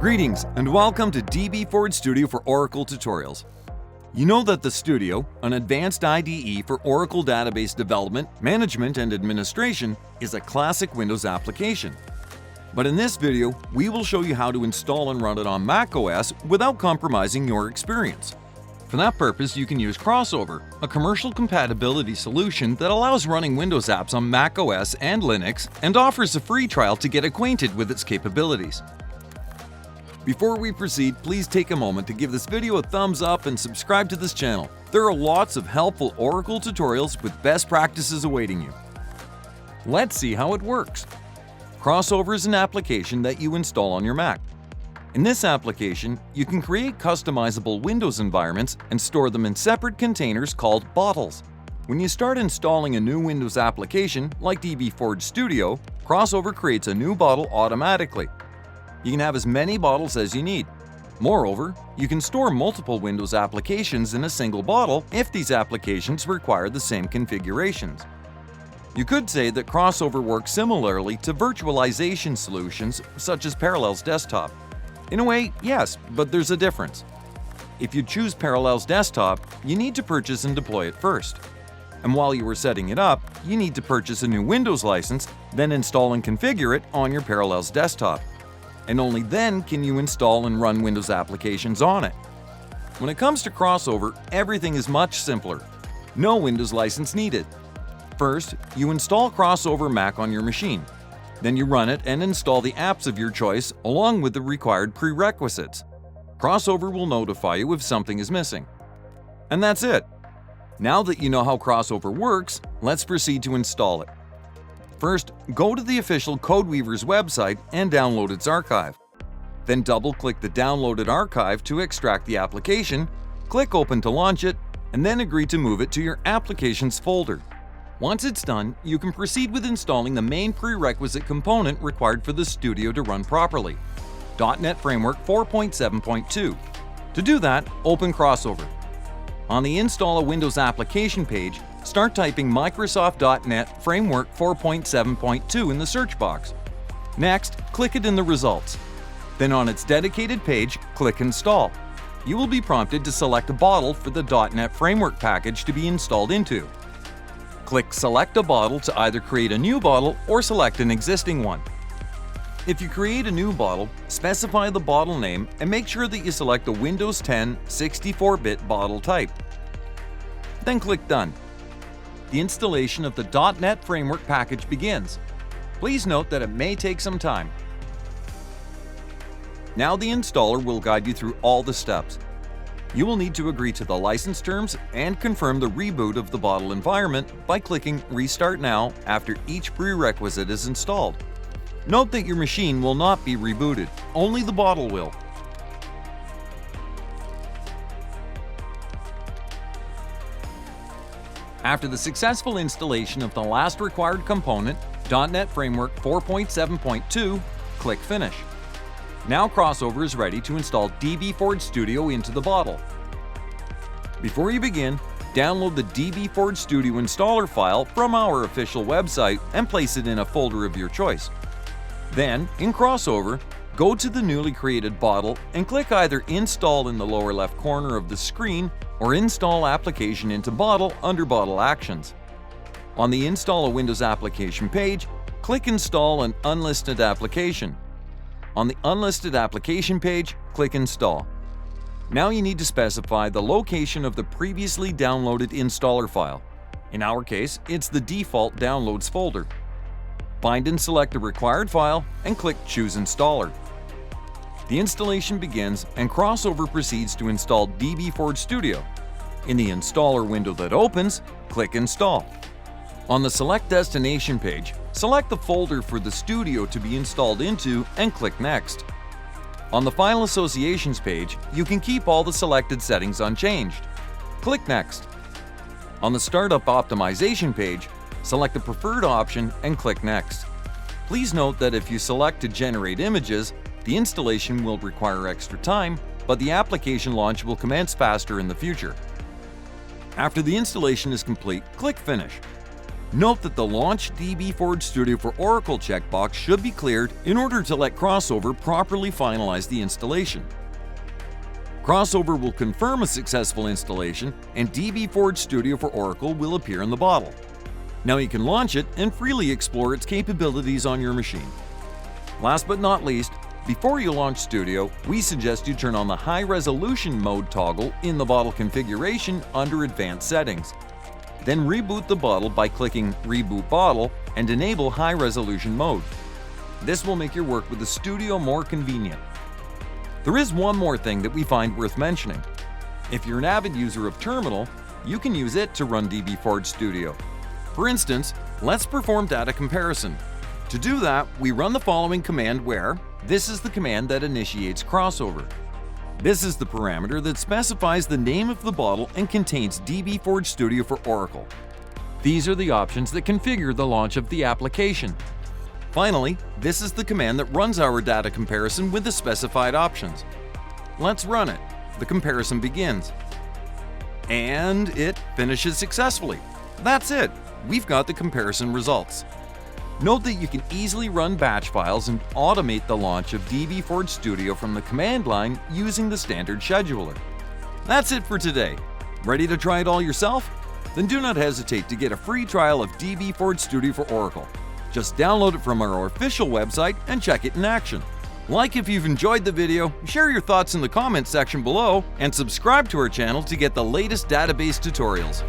Greetings and welcome to dbForge Studio for Oracle Tutorials. You know that the Studio, an advanced IDE for Oracle database development, management, and administration, is a classic Windows application. But in this video, we will show you how to install and run it on macOS without compromising your experience. For that purpose, you can use Crossover, a commercial compatibility solution that allows running Windows apps on macOS and Linux and offers a free trial to get acquainted with its capabilities. Before we proceed, please take a moment to give this video a thumbs up and subscribe to this channel. There are lots of helpful Oracle tutorials with best practices awaiting you. Let's see how it works. Crossover is an application that you install on your Mac. In this application, you can create customizable Windows environments and store them in separate containers called bottles. When you start installing a new Windows application like dbForge Studio, Crossover creates a new bottle automatically. You can have as many bottles as you need. Moreover, you can store multiple Windows applications in a single bottle if these applications require the same configurations. You could say that Crossover works similarly to virtualization solutions such as Parallels Desktop. In a way, yes, but there's a difference. If you choose Parallels Desktop, you need to purchase and deploy it first. And while you are setting it up, you need to purchase a new Windows license, then install and configure it on your Parallels Desktop. And only then can you install and run Windows applications on it. When it comes to Crossover, everything is much simpler. No Windows license needed. First, you install Crossover Mac on your machine. Then you run it and install the apps of your choice along with the required prerequisites. Crossover will notify you if something is missing. And that's it. Now that you know how Crossover works, let's proceed to install it. First, go to the official CodeWeaver's website and download its archive. Then double-click the downloaded archive to extract the application, click Open to launch it, and then agree to move it to your Applications folder. Once it's done, you can proceed with installing the main prerequisite component required for the Studio to run properly, .NET Framework 4.7.2. To do that, open Crossover. On the Install a Windows Application page, start typing Microsoft.NET Framework 4.7.2 in the search box. Next, click it in the results. Then on its dedicated page, click Install. You will be prompted to select a bottle for the .NET Framework package to be installed into. Click Select a bottle to either create a new bottle or select an existing one. If you create a new bottle, specify the bottle name and make sure that you select a Windows 10 64-bit bottle type. Then click Done. The installation of the .NET Framework package begins. Please note that it may take some time. Now the installer will guide you through all the steps. You will need to agree to the license terms and confirm the reboot of the bottle environment by clicking Restart Now after each prerequisite is installed. Note that your machine will not be rebooted, only the bottle will. After the successful installation of the last required component, .NET Framework 4.7.2, click Finish. Now Crossover is ready to install dbForge Studio into the bottle. Before you begin, download the dbForge Studio installer file from our official website and place it in a folder of your choice. Then, in Crossover, go to the newly created bottle and click either Install in the lower left corner of the screen or Install Application into Bottle under Bottle Actions. On the Install a Windows Application page, click Install an unlisted application. On the unlisted application page, click Install. Now you need to specify the location of the previously downloaded installer file. In our case, it's the default Downloads folder. Find and select a required file and click Choose Installer. The installation begins and Crossover proceeds to install dbForge Studio. In the installer window that opens, click Install. On the Select Destination page, select the folder for the Studio to be installed into and click Next. On the File Associations page, you can keep all the selected settings unchanged. Click Next. On the Startup Optimization page, select the preferred option and click Next. Please note that if you select to generate images, the installation will require extra time, but the application launch will commence faster in the future. After the installation is complete, click Finish. Note that the Launch dbForge Studio for Oracle checkbox should be cleared in order to let Crossover properly finalize the installation. Crossover will confirm a successful installation, and dbForge Studio for Oracle will appear in the bottle. Now you can launch it and freely explore its capabilities on your machine. Last but not least, before you launch Studio, we suggest you turn on the High Resolution Mode toggle in the bottle configuration under Advanced Settings. Then reboot the bottle by clicking Reboot Bottle and enable High Resolution Mode. This will make your work with the Studio more convenient. There is one more thing that we find worth mentioning. If you're an avid user of Terminal, you can use it to run dbForge Studio. For instance, let's perform data comparison. To do that, we run the following command where this is the command that initiates Crossover. This is the parameter that specifies the name of the bottle and contains dbForge Studio for Oracle. These are the options that configure the launch of the application. Finally, this is the command that runs our data comparison with the specified options. Let's run it. The comparison begins. And it finishes successfully. That's it. We've got the comparison results. Note that you can easily run batch files and automate the launch of dbForge Studio from the command line using the standard scheduler. That's it for today. Ready to try it all yourself? Then do not hesitate to get a free trial of dbForge Studio for Oracle. Just download it from our official website and check it in action. Like if you've enjoyed the video, share your thoughts in the comments section below, and subscribe to our channel to get the latest database tutorials.